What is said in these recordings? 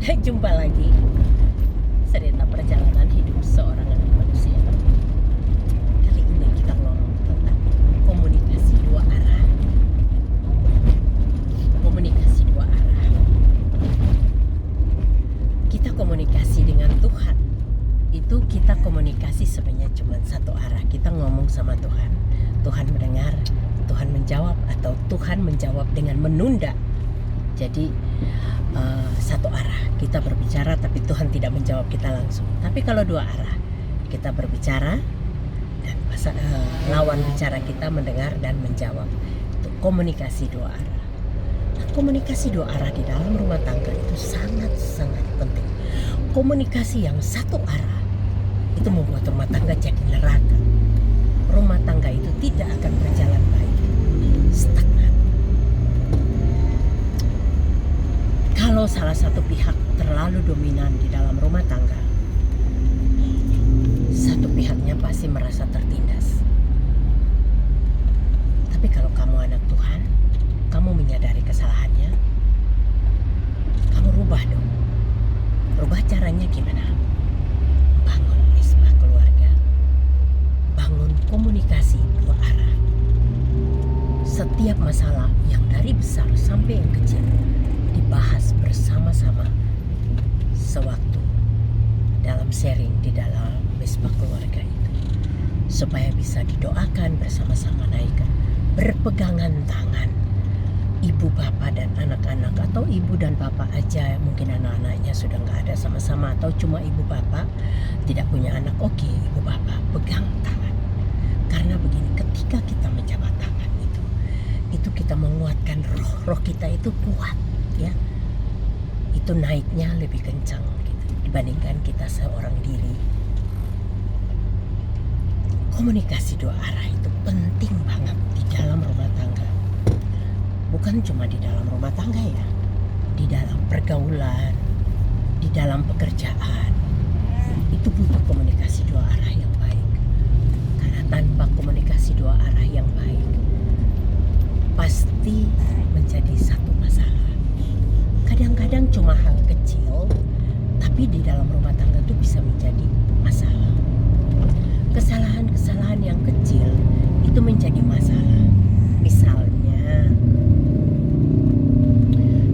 Jumpa lagi cerita perjalanan hidup seorang anak manusia. Kali ini kita ngomong tentang komunikasi dua arah. Komunikasi dua arah. Kita komunikasi dengan Tuhan. Itu kita komunikasi sebenarnya cuma satu arah. Kita ngomong sama Tuhan. Tuhan mendengar, Tuhan menjawab, atau Tuhan menjawab dengan menunda. Jadi satu arah kita berbicara, tapi Tuhan tidak menjawab kita langsung. Tapi kalau dua arah, kita berbicara dan lawan bicara kita mendengar dan menjawab. Itu komunikasi dua arah. Nah, komunikasi dua arah di dalam rumah tangga itu sangat-sangat penting. Komunikasi yang satu arah itu membuat rumah tangga jadi neraka. Rumah tangga itu tidak akan berjalan baik, stagnan. Kalau salah satu pihak terlalu dominan di dalam rumah tangga, satu pihaknya pasti merasa tertindas. Tapi kalau kamu anak Tuhan, kamu menyadari kesalahannya, kamu rubah dong. Rubah caranya gimana? Bangun misbah keluarga, bangun komunikasi dua arah. Setiap masalah yang dari besar sampai yang kecil dibahas bersama-sama sewaktu dalam sharing di dalam misbah keluarga itu, supaya bisa didoakan bersama-sama, naikkan berpegangan tangan ibu bapak dan anak-anak, atau ibu dan bapak aja, mungkin anak-anaknya sudah nggak ada sama-sama, atau cuma ibu bapak tidak punya anak. Oke, ibu bapak pegang tangan, karena begini, ketika kita menjabat tangan itu kita menguatkan roh kita itu kuat, ya, itu naiknya lebih kencang gitu, dibandingkan kita seorang diri. Komunikasi dua arah itu penting banget di dalam rumah tangga. Bukan cuma di dalam rumah tangga ya, di dalam pergaulan, di dalam pekerjaan, itu butuh komunikasi dua arah yang baik. Karena tanpa komunikasi dua arah yang baik, pasti menjadi satu masalah. Kadang-kadang cuma hal kecil, tapi di dalam rumah tangga itu bisa menjadi masalah. Kesalahan-kesalahan yang kecil itu menjadi masalah. Misalnya,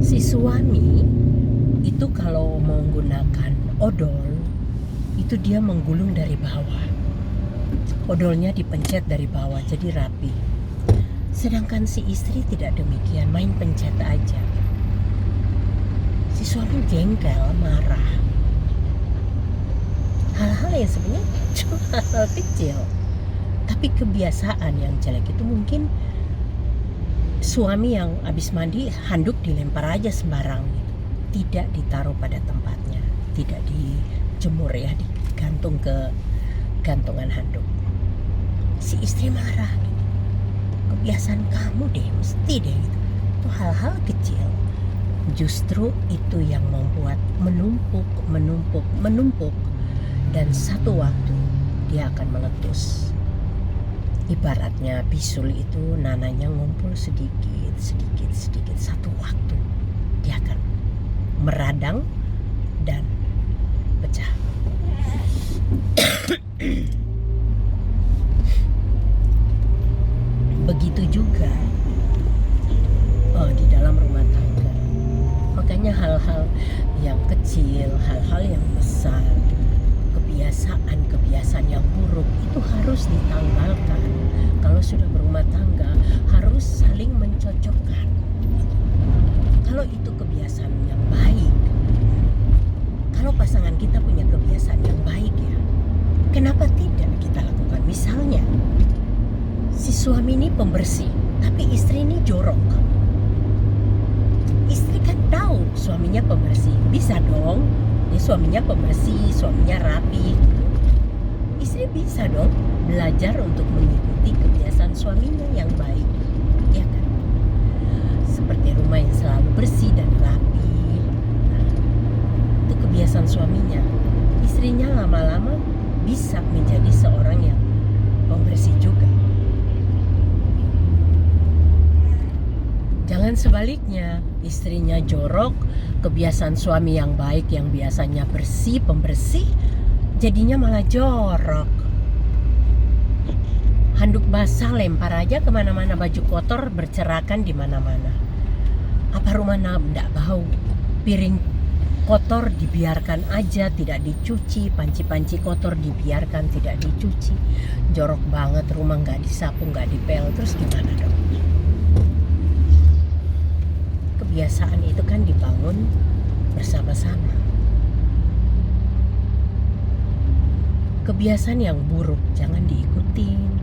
si suami itu kalau menggunakan odol, itu dia menggulung dari bawah. Odolnya dipencet dari bawah, jadi rapi. Sedangkan si istri tidak demikian, main pencet aja. Si suami jengkel, marah. Hal-hal yang sebenarnya cuma hal kecil, tapi kebiasaan yang jelek itu mungkin suami yang habis mandi handuk dilempar aja sembarang gitu. Tidak ditaruh pada tempatnya, tidak dijemur ya, digantung ke gantungan handuk. Si istri marah gitu. Kebiasaan kamu deh, mesti deh gitu. Itu hal-hal kecil, justru itu yang membuat menumpuk, dan satu waktu dia akan meletus. Ibaratnya bisul itu nananya ngumpul sedikit, satu waktu dia akan meradang dan pecah. Begitu juga di dalam rumah tangga. Makanya hal-hal yang kecil, hal-hal yang besar, kebiasaan yang buruk itu harus ditanggalkan. Kalau sudah berumah tangga harus saling mencocokkan. Kalau itu kebiasaan yang baik, kalau pasangan kita punya kebiasaan yang baik ya, kenapa tidak kita lakukan? Misalnya, si suami ini pembersih, tapi istri ini jorok. Istri kan tahu suaminya pembersih, bisa dong. Ini suaminya pembersih, suaminya rapi. Istri bisa dong belajar untuk mengikuti kebiasaan suaminya yang baik, ya kan? Seperti rumah yang selalu bersih dan rapi. Nah, itu kebiasaan suaminya. Istrinya lama-lama bisa menjadi seorang yang pembersih juga. Jangan sebaliknya, istrinya jorok, kebiasaan suami yang baik yang biasanya bersih, pembersih, jadinya malah jorok. Handuk basah lempar aja kemana-mana, baju kotor berserakan di mana-mana. Apa rumah ndak bau? Piring kotor dibiarkan aja, tidak dicuci. Panci-panci kotor dibiarkan, tidak dicuci. Jorok banget, rumah nggak disapu, nggak dipel. Terus gimana dong? Kebiasaan itu kan dibangun bersama-sama. Kebiasaan yang buruk jangan diikutin.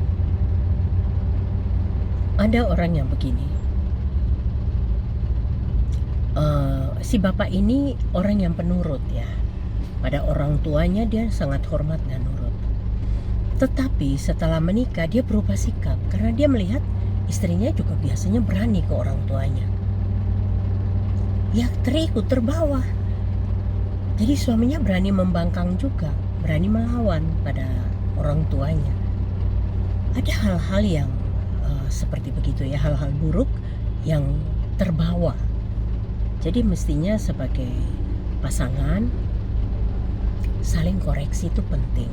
Ada orang yang begini, si bapak ini orang yang penurut ya. Pada orang tuanya dia sangat hormat dan nurut. Tetapi setelah menikah dia berubah sikap karena dia melihat istrinya juga biasanya berani ke orang tuanya. Ya terikut, terbawa. Jadi suaminya berani membangkang juga, berani melawan pada orang tuanya. Ada hal-hal yang seperti begitu ya, hal-hal buruk yang terbawa. Jadi mestinya sebagai pasangan saling koreksi itu penting.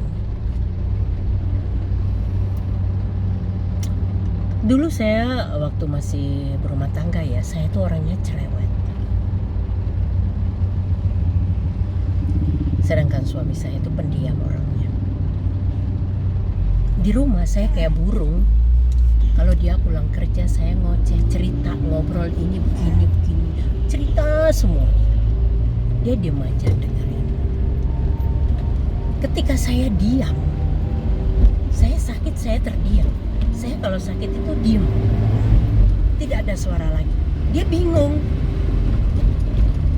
Dulu saya waktu masih berumah tangga ya, saya itu orangnya cerewet. Sedangkan suami saya itu pendiam orangnya. Di rumah saya kayak burung. Kalau dia pulang kerja saya ngoceh, cerita, ngobrol ini begini, cerita semua. Dia diam aja dengerin. Ketika saya diam, saya sakit, saya terdiam. Saya kalau sakit itu diam, tidak ada suara lagi. Dia bingung,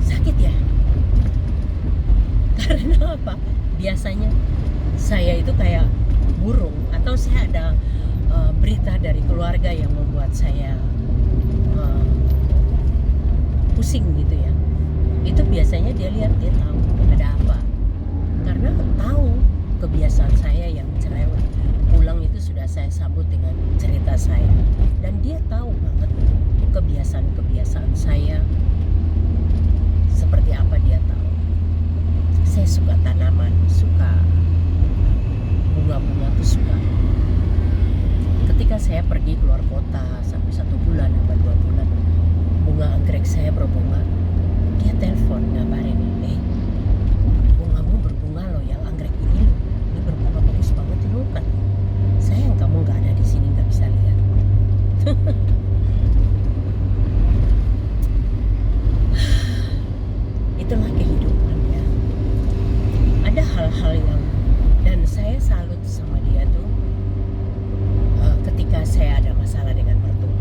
sakit ya? Karena apa? Biasanya saya itu kayak burung, atau saya ada berita dari keluarga yang membuat saya pusing gitu ya. Itu biasanya dia lihat, dia tahu ada apa. Karena tahu kebiasaan saya yang cerewet. Pulang itu sudah saya sambut dengan cerita saya. Dan dia tahu banget kebiasaan-kebiasaan saya seperti apa, dia tahu. Saya suka tanaman, suka bunga-bunga tuh suka. Ketika saya pergi keluar kota sampai 1 bulan atau 2 bulan, bunga anggrek saya berbunga, dia telepon ngabarin, bungamu berbunga loh, yang anggrek ini loh, ini berbunga bagus banget loh kan. Sayang kamu nggak ada di sini, nggak bisa lihat. Itulah kehidupan ya. Ada hal-hal yang, dan saya salut sama dia tuh. Ketika saya ada masalah dengan mertua,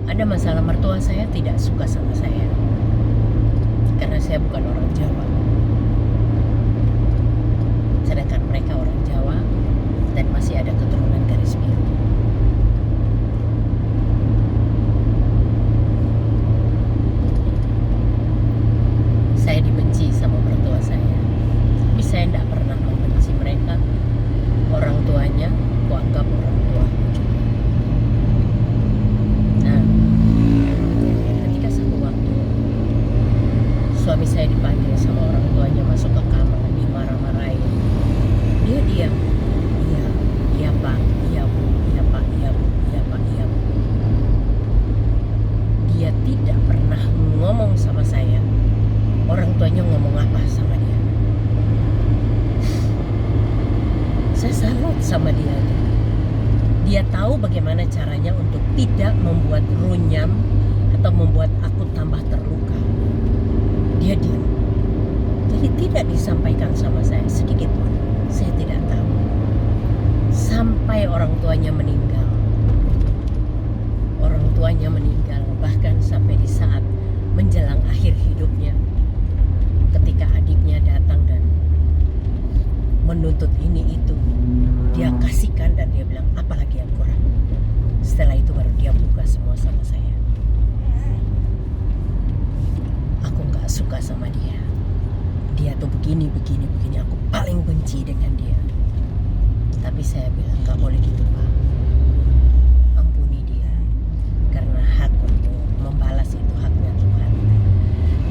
ada masalah mertua saya tidak suka sama saya karena saya bukan orang Jawa, sedangkan mereka orang Jawa dan masih ada keturunan garis biru. Saya dibenci sama mertua saya, tapi saya tidak pernah membenci mereka. Orang tuanya aku anggap orang tua juga. Nah, ketika satu waktu suami saya dipanggil sama orang tuanya masuk ke kamar, dimarah-marahin, dia diam. Iya pak, iya bu, iya pak, iya bu, iya pak, iya bu. Dia tidak pernah ngomong sama saya orang tuanya ngomong apa sama dia. Saya salut sama dia. Dia tahu bagaimana caranya untuk tidak membuat runyam atau membuat aku tambah terluka. Dia diam. Jadi tidak disampaikan sama saya sedikit pun. Saya tidak tahu. Sampai orang tuanya meninggal. Orang tuanya meninggal, bahkan sampai di saat menjelang akhir hidupnya. Ketika adiknya datang dan menuntut ini itu, dia kasihkan dan dia bilang apalagi yang kurang. Setelah itu baru dia buka semua sama saya. Aku gak suka sama dia. Dia tuh begini. Aku paling benci dengan dia. Tapi saya bilang gak boleh gitu pak. Ampuni komunikasi itu haknya Tuhan.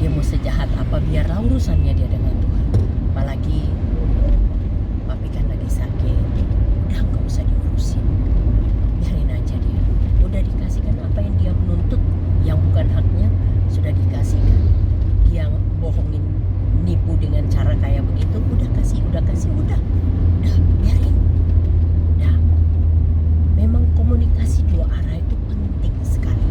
Dia mau sejahat apa, biarlah urusannya dia dengan Tuhan. Apalagi papi kan lagi sakit, udah nggak usah diurusin, biarin aja dia. Udah dikasihkan apa yang dia menuntut, yang bukan haknya sudah dikasihkan. Dia bohongin, nipu dengan cara kayak begitu, udah biarin. Udah. Memang komunikasi dua arah itu penting sekali.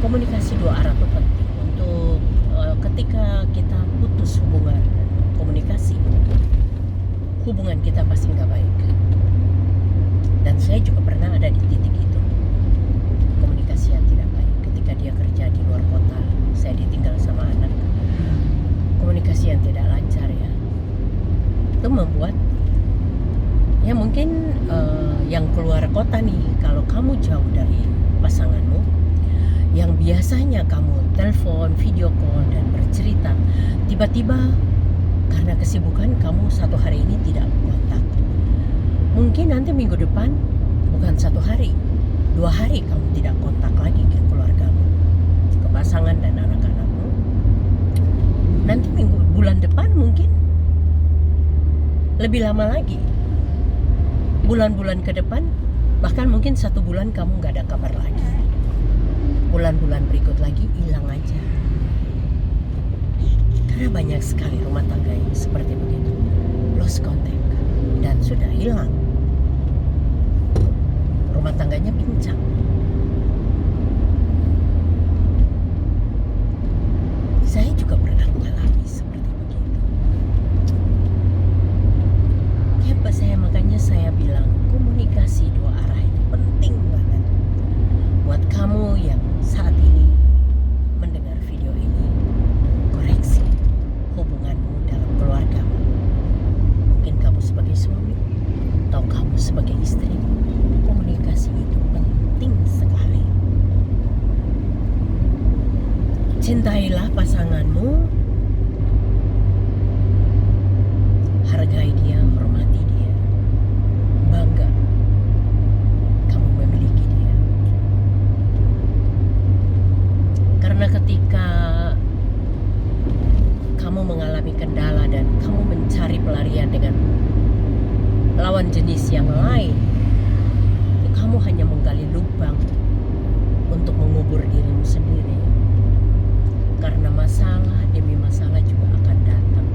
Komunikasi dua arah itu penting untuk ketika kita putus komunikasi, hubungan kita pasti nggak baik. Dan saya juga pernah ada di titik itu, komunikasi yang tidak baik. Ketika dia kerja di luar kota, saya ditinggal sama anak, komunikasi yang tidak lancar ya, itu membuat ya mungkin yang keluar kota nih, kalau kamu jauh dari pasanganmu, yang biasanya kamu telepon, video call dan bercerita, tiba-tiba karena kesibukan kamu satu hari ini tidak kontak. Mungkin nanti minggu depan bukan satu hari, 2 hari kamu tidak kontak lagi ke keluargamu, ke pasangan dan anak-anakmu. Nanti bulan depan mungkin lebih lama lagi, bulan-bulan ke depan, bahkan mungkin 1 bulan kamu gak ada kabar lagi. Bulan-bulan berikut lagi hilang aja. Karena banyak sekali rumah tangga yang seperti begitu, lost contact, dan sudah hilang. Rumah tangganya pincang. Saya juga pernah mengalami seperti begitu. Makanya saya bilang komunikasi dua arah itu penting banget. Buat kamu yang saat ini mendengar video ini, koreksi hubunganmu dalam keluargamu. Mungkin kamu sebagai suami atau kamu sebagai istri, komunikasi itu penting sekali. Cintailah pasanganmu, hargai dia, hormati dia, bangga kamu memiliki dia. Karena ketika kamu mengalami kendala dan kamu mencari pelarian dengan lawan jenis yang lain, kamu hanya menggali lubang untuk mengubur dirimu sendiri. Karena masalah demi masalah juga akan datang.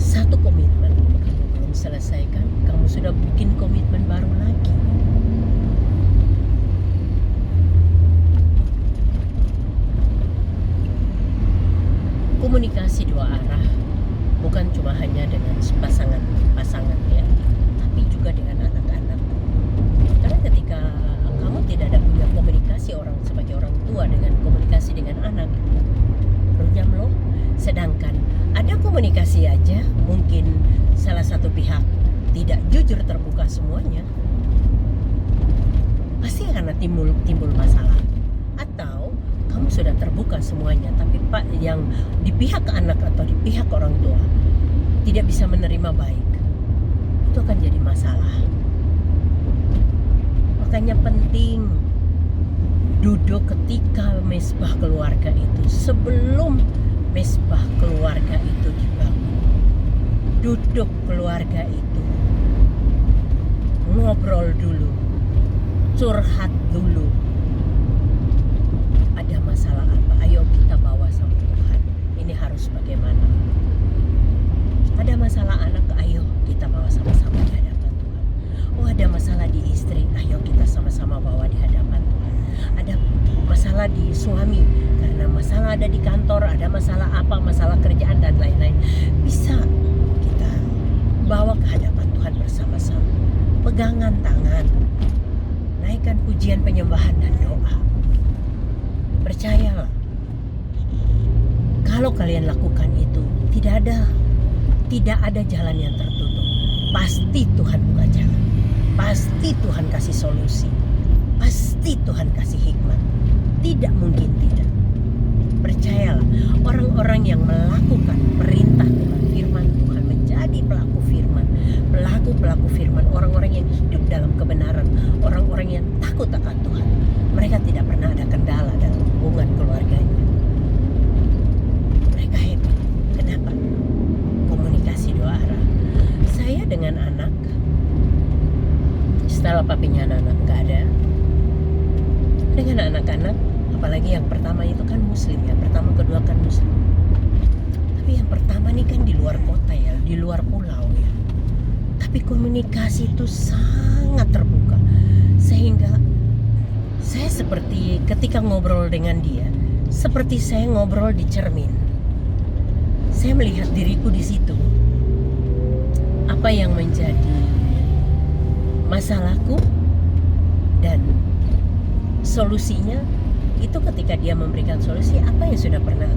Satu komitmen kamu belum selesaikan, kamu sudah bikin komitmen baru lagi. Komunikasi dua arah bukan cuma hanya dengan pasangan ya, tapi juga dengan anak-anak. Karena ketika kamu tidak ada punya komunikasi sebagai orang tua dengan komunikasi dengan anak, runyam loh. Sedangkan ada komunikasi aja, mungkin salah satu pihak tidak jujur terbuka semuanya, pasti akan timbul masalah. Atau kamu sudah terbuka semuanya, tapi yang di pihak anak atau di pihak orang tua tidak bisa menerima baik, itu akan jadi masalah. Makanya penting duduk ketika mesbah keluarga itu, sebelum mesbah keluarga itu dibangun. Duduk keluarga itu, ngobrol dulu, curhat dulu. Ada masalah apa? Ayo kita bawa sama Tuhan. Ini harus bagaimana? Ada masalah anak, ayo kita bawa sama-sama di hadapan Tuhan. Oh, ada masalah di istri, ayo kita sama-sama bawa di hadapan Tuhan. Ada masalah di suami, karena masalah ada di kantor, ada masalah apa, masalah kerjaan dan lain-lain, bisa kita bawa ke hadapan Tuhan bersama-sama. Pegangan tangan, naikkan pujian, penyembahan dan doa. Percayalah, kalau kalian lakukan itu, tidak ada jalan yang tertutup. Pasti Tuhan buka jalan, pasti Tuhan kasih solusi, pasti Tuhan kasih hikmat. Tidak mungkin tidak. Percayalah, orang-orang yang melakukan perintah Tuhan, firman Tuhan, menjadi pelaku firman, orang-orang yang hidup dalam kebenaran, orang-orang yang takut akan Tuhan, Mereka tidak pernah ada kendala dalam hubungan keluarganya. Mereka happy. Kenapa? Komunikasi dua arah. Saya dengan anak, setelah papinya anak-anak nggak ada, dengan anak-anak, apalagi yang pertama itu kan muslim ya, pertama kedua kan muslim. Tapi yang pertama nih kan di luar kota ya, di luar pulau ya. Tapi komunikasi itu sangat terbuka, sehingga saya seperti ketika ngobrol dengan dia, seperti saya ngobrol di cermin. Saya melihat diriku di situ. Apa yang menjadi masalahku dan solusinya itu ketika dia memberikan solusi, apa yang sudah pernah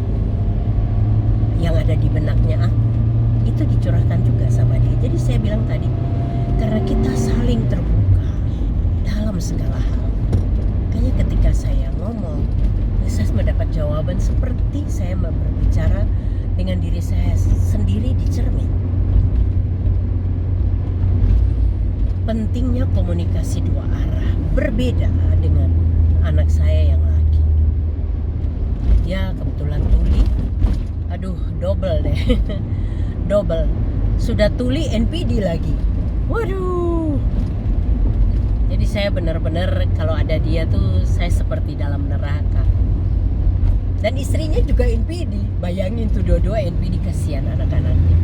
yang ada di benaknya aku itu dicurahkan juga sama dia. Jadi saya bilang tadi, karena kita saling terbuka dalam segala hal, makanya ketika saya ngomong, saya mendapat jawaban seperti saya berbicara dengan diri saya sendiri di cermin. Pentingnya komunikasi dua arah. Berbeda dengan anak saya yang laki. Ya kebetulan tuli. Aduh, double deh. Double. Sudah tuli NPD lagi. Waduh. Jadi saya benar-benar kalau ada dia tuh saya seperti dalam neraka. Dan istrinya juga NPD. Bayangin tuh dua-dua NPD, kasihan anak-anaknya.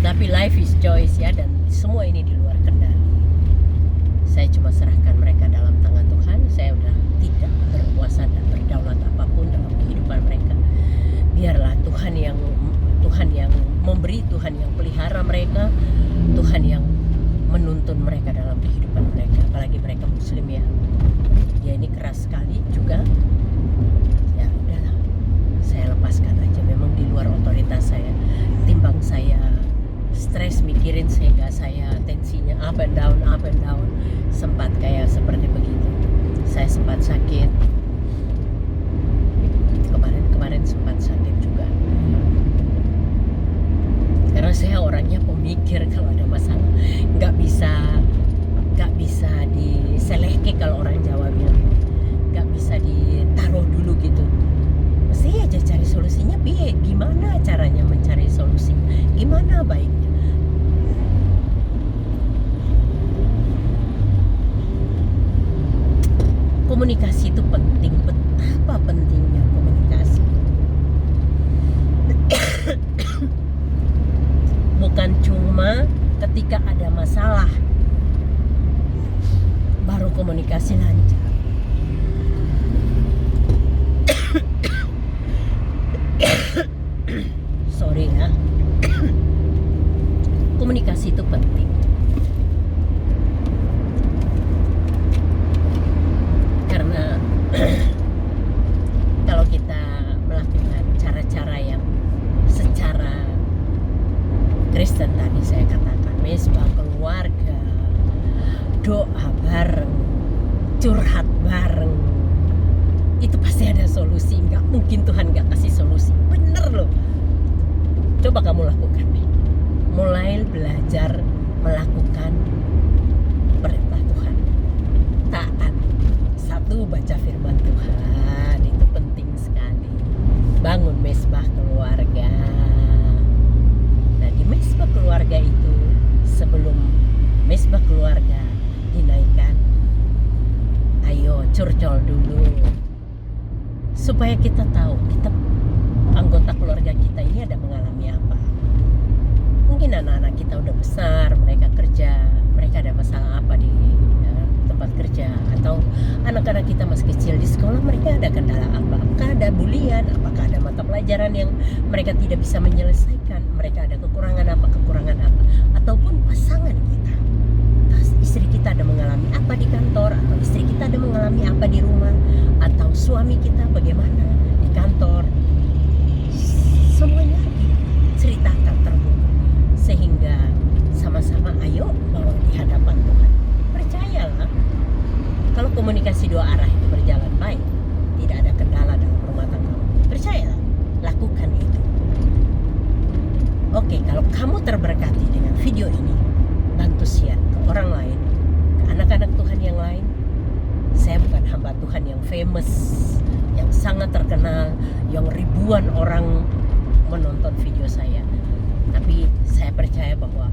Tapi life is choice ya, dan semua ini di luar kendali. Saya cuma serahkan mereka dalam tangan Tuhan. Saya udah tidak berkuasa dan berdaulat apapun dalam kehidupan mereka. Biarlah Tuhan yang memberi, Tuhan yang pelihara mereka, Tuhan yang menuntun mereka dalam kehidupan mereka. Apalagi mereka muslim ya. Ya ini keras sekali juga. Ya udahlah, saya lepaskan aja. Memang di luar otoritas saya. Timbang saya stres mikirin sehingga saya tensinya up and down, sempat kayak seperti begitu. Saya sempat sakit kemarin sempat sakit juga, karena saya orangnya pemikir. Kalau ada masalah nggak bisa diselehke, kalau orang Jawa bilang nggak bisa ditaruh dulu gitu. Mesti aja cari solusinya. Gimana caranya mencari solusi, gimana baiknya. Komunikasi itu penting. Betapa pentingnya komunikasi. Bukan cuma ketika ada masalah baru komunikasi lancar. Sorry ya. Komunikasi itu penting. Karena kalau kita melakukan cara-cara yang secara Kristen tadi saya katakan, mesbah keluarga, doa bareng, curhat bareng, itu pasti ada solusi. Nggak mungkin Tuhan nggak kasih solusi. Bener loh. Coba kamu lakukan nih. Mulai belajar melakukan perintah Tuhan. Taat. Satu, baca firman Tuhan. Itu penting sekali. Bangun mesbah keluarga. Nah, di mesbah keluarga itu, sebelum mesbah keluarga dinaikkan, ayo curcol dulu. Supaya kita tahu, anggota keluarga kita ini ada mengalami apa. Mungkin anak-anak kita udah besar, mereka kerja, mereka ada masalah apa di tempat kerja, atau anak-anak kita masih kecil di sekolah, mereka ada kendala apa. Apakah ada bulian, apakah ada mata pelajaran yang mereka tidak bisa menyelesaikan, mereka ada kekurangan apa, ataupun pasangan kita, istri kita ada mengalami apa di kantor, atau istri kita ada mengalami apa di rumah, atau suami kita bagaimana di kantor. Semuanya ceritakan terbuka, sehingga sama-sama ayo bawa di hadapan Tuhan. Percayalah, kalau komunikasi dua arah itu berjalan baik, tidak ada kendala dalam rumah tangga. Percayalah, lakukan itu. Oke, kalau kamu terberkati dengan video ini, bantu share ke orang lain, ke anak-anak Tuhan yang lain. hamba Tuhan yang famous, yang sangat terkenal, yang ribuan orang menonton video saya. Tapi saya percaya bahwa